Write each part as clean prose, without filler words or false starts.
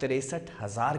63,000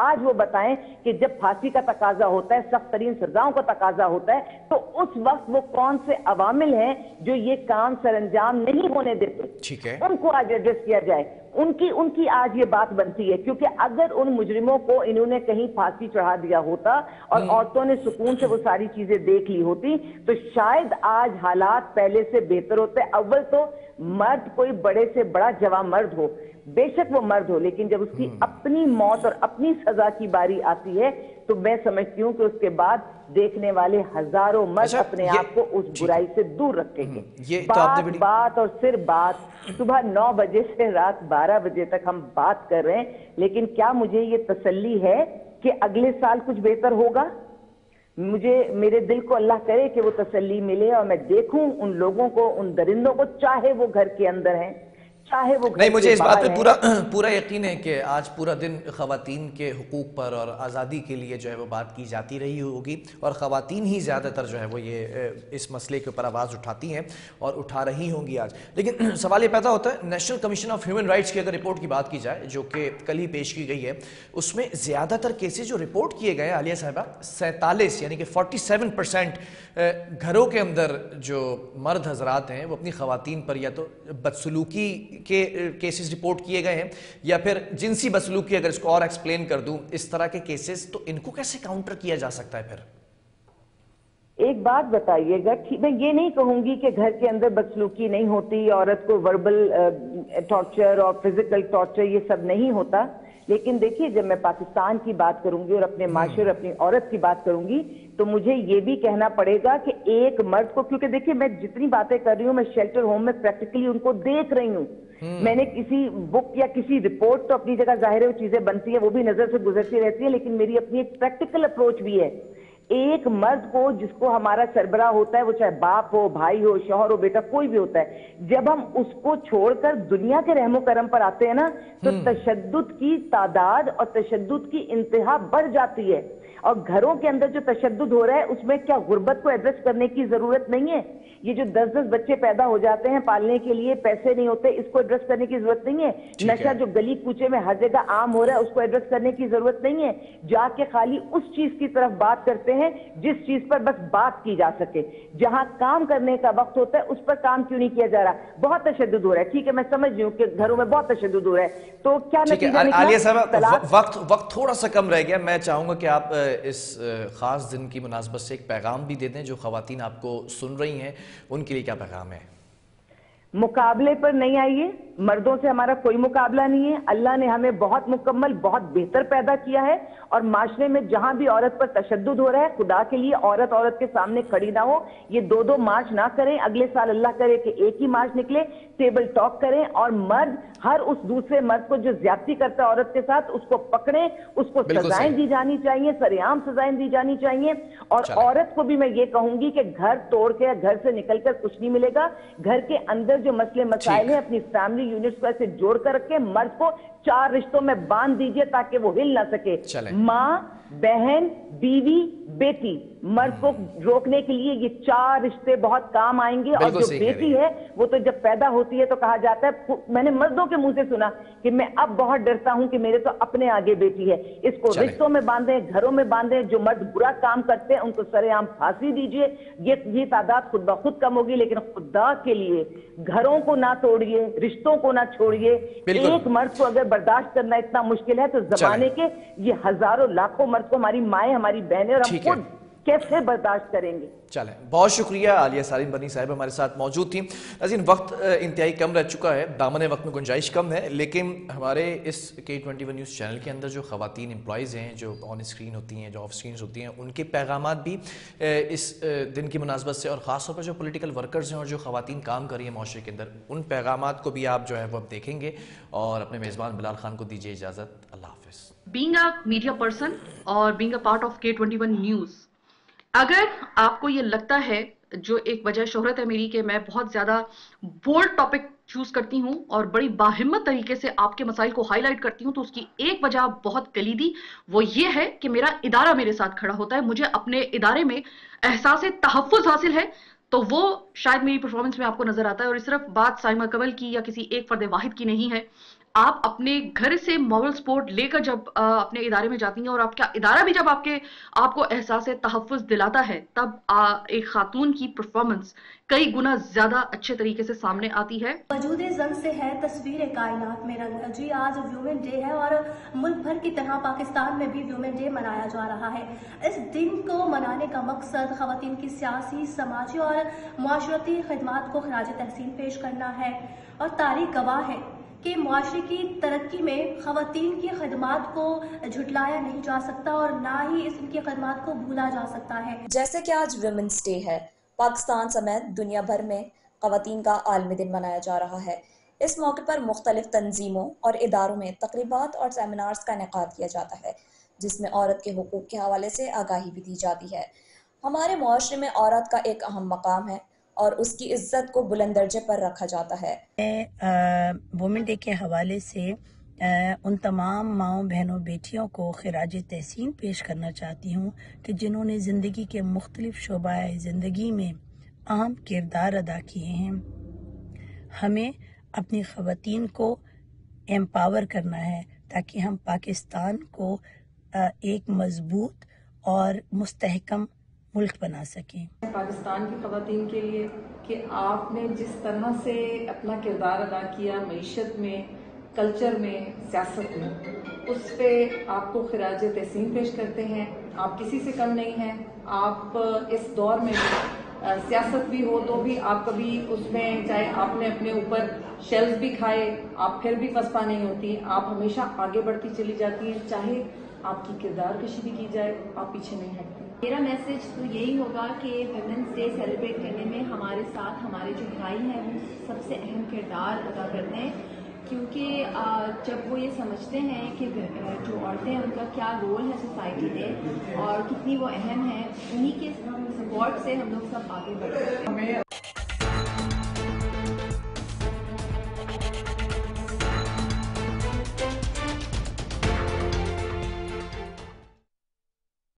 آج وہ بتائیں کہ جب پھانسی کا تقاضا ہوتا ہے, سخت ترین سزاؤں کا تقاضا ہوتا ہے, تو اس وقت وہ کون سے عوامل ہیں جو یہ کام سر انجام نہیں ہونے دیتے, ٹھیک ہے, ان کو آج ایڈریس کیا جائے. ان کی آج یہ بات بنتی ہے, کیونکہ اگر ان مجرموں کو انہوں نے کہیں پھانسی چڑھا دیا ہوتا اور عورتوں نے سکون سے وہ ساری چیزیں دیکھ لی ہوتی تو شاید آج حالات پہلے سے بہتر ہوتے. اول تو مرد کوئی بڑے سے بڑا جوان مرد ہو, بے شک وہ مرد ہو, لیکن جب اس کی اپنی موت اور اپنی سزا کی باری آتی ہے تو میں سمجھتی ہوں کہ اس کے بعد دیکھنے والے ہزاروں مرد اپنے آپ کو اس برائی سے دور رکھیں گے. بات اور صرف بات, صبح 9 بجے سے رات 12 بجے تک ہم بات کر رہے ہیں, لیکن کیا مجھے یہ تسلی ہے کہ اگلے سال کچھ بہتر ہوگا؟ مجھے میرے دل کو اللہ کرے کہ وہ تسلی ملے اور میں دیکھوں ان لوگوں کو, ان درندوں کو, چاہے وہ گھر کے اندر ہیں چاہے وہ نہیں, مجھے اس بات پہ پورا یقین ہے کہ آج پورا دن خواتین کے حقوق پر اور آزادی کے لیے جو ہے وہ بات کی جاتی رہی ہوگی, اور خواتین ہی زیادہ تر جو ہے وہ یہ اس مسئلے کے اوپر آواز اٹھاتی ہیں اور اٹھا رہی ہوں گی آج. لیکن سوال یہ پیدا ہوتا ہے, national commission of human rights کی اگر رپورٹ کی بات کی جائے جو کہ کل ہی پیش کی گئی ہے, اس میں زیادہ تر کیسز جو رپورٹ کیے گئے ہیں عالیہ صاحبہ 47 یعنی کہ 47% گھروں کے اندر جو مرد حضرات ہیں وہ اپنی خواتین پر یا تو بدسلوکی کے کیسز رپورٹ کیے گئے ہیں یا پھر جنسی بدسلوکی, اگر اس کو اور ایکسپلین کر دوں, اس طرح کے کیسز, تو ان کو کیسے کاؤنٹر کیا جا سکتا ہے پھر؟ ایک بات بتائیے گا, میں یہ نہیں کہوں گی کہ گھر کے اندر بدسلوکی نہیں ہوتی, عورت کو وربل ٹارچر اور فزیکل ٹارچر یہ سب نہیں ہوتا, لیکن دیکھیے جب میں پاکستان کی بات کروں گی اور اپنے معاشرے اور اپنی عورت کی بات کروں گی تو مجھے یہ بھی کہنا پڑے گا کہ ایک مرد کو, کیونکہ دیکھیے میں جتنی باتیں کر رہی ہوں میں شیلٹر ہوم میں پریکٹیکلی ان کو دیکھ رہی ہوں, میں نے کسی بک یا کسی رپورٹ تو اپنی جگہ ظاہر ہے وہ چیزیں بنتی ہیں, وہ بھی نظر سے گزرتی رہتی ہیں, لیکن میری اپنی ایک پریکٹیکل اپروچ بھی ہے. ایک مرد کو جس کو ہمارا سربراہ ہوتا ہے, وہ چاہے باپ ہو, بھائی ہو, شوہر ہو, بیٹا, کوئی بھی ہوتا ہے, جب ہم اس کو چھوڑ کر دنیا کے رحم و کرم پر آتے ہیں نا تو تشدد کی تعداد اور تشدد کی انتہا بڑھ جاتی ہے. اور گھروں کے اندر جو تشدد ہو رہا ہے اس میں کیا غربت کو ایڈریس کرنے کی ضرورت نہیں ہے؟ یہ جو 10-10 بچے پیدا ہو جاتے ہیں پالنے کے لیے پیسے نہیں ہوتے, اس کو ایڈریس کرنے کی ضرورت نہیں ہے؟ نشہ جو گلی کوچے میں ہر جگہ عام ہو رہا ہے اس کو ایڈریس کرنے کی ضرورت نہیں ہے؟ جا کے خالی اس چیز کی طرف بات کرتے ہیں جس چیز پر بس بات کی جا سکے, جہاں کام کرنے کا وقت ہوتا ہے اس پر کام کیوں نہیں کیا جا رہا؟ بہت تشدد ہو رہا ہے, ٹھیک ہے میں سمجھ رہی ہوں کہ گھروں میں بہت تشدد ہو رہا ہے, تو کیا نتیجہ نکلا؟ عالیہ صاحب وقت تھوڑا سا کم رہ گیا, میں چاہوں گا کہ آپ اس خاص دن کی مناسبت سے ایک پیغام بھی دے دیں جو خواتین آپ کو سن رہی ہیں, ان کے لیے کیا پیغام ہے؟ مقابلے پر نہیں آئیے, مردوں سے ہمارا کوئی مقابلہ نہیں ہے, اللہ نے ہمیں بہت مکمل, بہت بہتر پیدا کیا ہے, اور معاشرے میں جہاں بھی عورت پر تشدد ہو رہا ہے خدا کے لیے عورت کے سامنے کھڑی نہ ہو, یہ 2 مارچ نہ کریں, اگلے سال اللہ کرے کہ ایک ہی مارچ نکلے, ٹیبل ٹاک کریں, اور مرد ہر اس دوسرے مرد کو جو زیادتی کرتا ہے عورت کے ساتھ اس کو پکڑیں, اس کو سزائیں دی جانی چاہیے, سرعام سزائیں دی جانی چاہیے. اور عورت کو بھی میں یہ کہوں گی کہ گھر توڑ کے, گھر سے نکل کر کچھ نہیں ملے گا, گھر کے اندر جو مسئلے مسائل ہیں اپنی فیملی یونٹس کو ایسے جوڑ کر رکھے, مرد کو 4 رشتوں میں باندھ دیجئے تاکہ وہ ہل نہ سکے. ماں, بہن, بیوی, بیٹی, مرد کو روکنے کے لیے یہ 4 رشتے بہت کام آئیں گے. اور جو بیٹی ہے وہ تو جب پیدا ہوتی ہے تو کہا جاتا ہے, میں نے مردوں کے منہ سے سنا کہ میں اب بہت ڈرتا ہوں کہ میرے تو اپنے آگے بیٹی ہے. اس کو رشتوں میں باندھیں, گھروں میں باندھیں, جو مرد برا کام کرتے ہیں ان کو سرعام پھانسی دیجئے. یہ تعداد خود بخود کم ہوگی, لیکن خدا کے لیے گھروں کو نہ توڑیے, رشتوں کو نہ چھوڑیے. ایک مرد کو اگر برداشت کرنا اتنا مشکل ہے تو زمانے کے یہ ہزاروں لاکھوں مرد کو ہماری مائیں, ہماری بہنیں اور ہم خود کیسے برداشت کریں گے؟ چلیں, بہت شکریہ عالیہ سالم بنی صاحب ہمارے ساتھ موجود تھیں. ناظرین, وقت انتہائی کم رہ چکا ہے, دامن وقت میں گنجائش کم ہے, لیکن ہمارے اس K21 نیوز چینل کے اندر جو خواتین امپلائیز ہیں جو آن اسکرین ہوتی ہیں, جو آف اسکرین ہوتی ہیں, ان کے پیغامات بھی اس دن کی مناسبت سے, اور خاص طور پر جو پولیٹیکل ورکرز ہیں اور جو خواتین کام کر رہی ہیں معاشرے کے اندر, ان پیغامات کو بھی آپ جو ہے وہ دیکھیں گے. اور اپنے میزبان بلال خان کو دیجیے اجازت, اللہ حافظ. Being a media person اور being a part of K21 news, اگر آپ کو یہ لگتا ہے, جو ایک وجہ شہرت ہے میری کہ میں بہت زیادہ بولڈ ٹاپک چوز کرتی ہوں اور بڑی باہمت طریقے سے آپ کے مسائل کو ہائی لائٹ کرتی ہوں, تو اس کی ایک وجہ بہت کلیدی, وہ یہ ہے کہ میرا ادارہ میرے ساتھ کھڑا ہوتا ہے. مجھے اپنے ادارے میں احساس تحفظ حاصل ہے, تو وہ شاید میری پرفارمنس میں آپ کو نظر آتا ہے. اور صرف بات سائمہ کمل کی یا کسی ایک فرد واحد کی نہیں ہے, آپ اپنے گھر سے مورل سپورٹ لے کر جب اپنے ادارے میں جاتی ہیں اور آپ کا ادارہ بھی جب آپ کو احساس تحفظ دلاتا ہے، تب ایک خاتون کی پرفارمنس کئی گنا زیادہ اچھے طریقے سے سامنے آتی ہے۔ وجود زن سے ہے تصویر کائنات میں رنگ، جی آج ویومن ڈے ہے اور ملک بھر کی طرح پاکستان میں بھی ویومن ڈے منایا جا رہا ہے۔ اس دن کو منانے کا مقصد خواتین کی سیاسی، سماجی اور معاشرتی خدمات کو خراج تحسین پیش کرنا ہے، اور تاریخ گواہ ہے کہ معاشرے کی ترقی میں خواتین کی خدمات کو جھٹلایا نہیں جا سکتا اور نہ ہی ان کی خدمات کو بھولا جا سکتا ہے۔ جیسے کہ آج ویمنس ڈے ہے، پاکستان سمیت دنیا بھر میں خواتین کا عالمی دن منایا جا رہا ہے۔ اس موقع پر مختلف تنظیموں اور اداروں میں تقریبات اور سیمینارز کا انعقاد کیا جاتا ہے، جس میں عورت کے حقوق کے حوالے سے آگاہی بھی دی جاتی ہے۔ ہمارے معاشرے میں عورت کا ایک اہم مقام ہے اور اس کی عزت کو بلند درجے پر رکھا جاتا ہے۔ وومن ڈے کے حوالے سے ان تمام ماؤں، بہنوں، بیٹیوں کو خراج تحسین پیش کرنا چاہتی ہوں کہ جنہوں نے زندگی کے مختلف شعبۂ زندگی میں اہم کردار ادا کیے ہیں۔ ہمیں اپنی خواتین کو ایمپاور کرنا ہے تاکہ ہم پاکستان کو ایک مضبوط اور مستحکم ملک بنا سکیں۔ پاکستان کی خواتین کے لیے کہ آپ نے جس طرح سے اپنا کردار ادا کیا معیشت میں، کلچر میں، سیاست میں، اس پہ آپ کو خراج تحسین پیش کرتے ہیں۔ آپ کسی سے کم نہیں ہیں۔ آپ اس دور میں سیاست بھی ہو تو بھی آپ کبھی اس میں، چاہے آپ نے اپنے اوپر شیلز بھی کھائے، آپ پھر بھی پسپا نہیں ہوتی، آپ ہمیشہ آگے بڑھتی چلی جاتی ہیں، چاہے آپ کی کردار کشی بھی کی جائے، آپ پیچھے نہیں ہٹتی۔ میرا میسج تو یہی ہوگا کہ ویمنس ڈے سیلیبریٹ کرنے میں ہمارے ساتھ ہمارے جو بھائی ہیں وہ سب سے اہم کردار ادا کرتے ہیں، کیونکہ جب وہ یہ سمجھتے ہیں کہ جو عورتیں ہیں ان کا کیا رول ہے سوسائٹی میں اور کتنی وہ اہم ہیں، انہی کے سپورٹ سے ہم لوگ سب آگے بڑھتے ہیں۔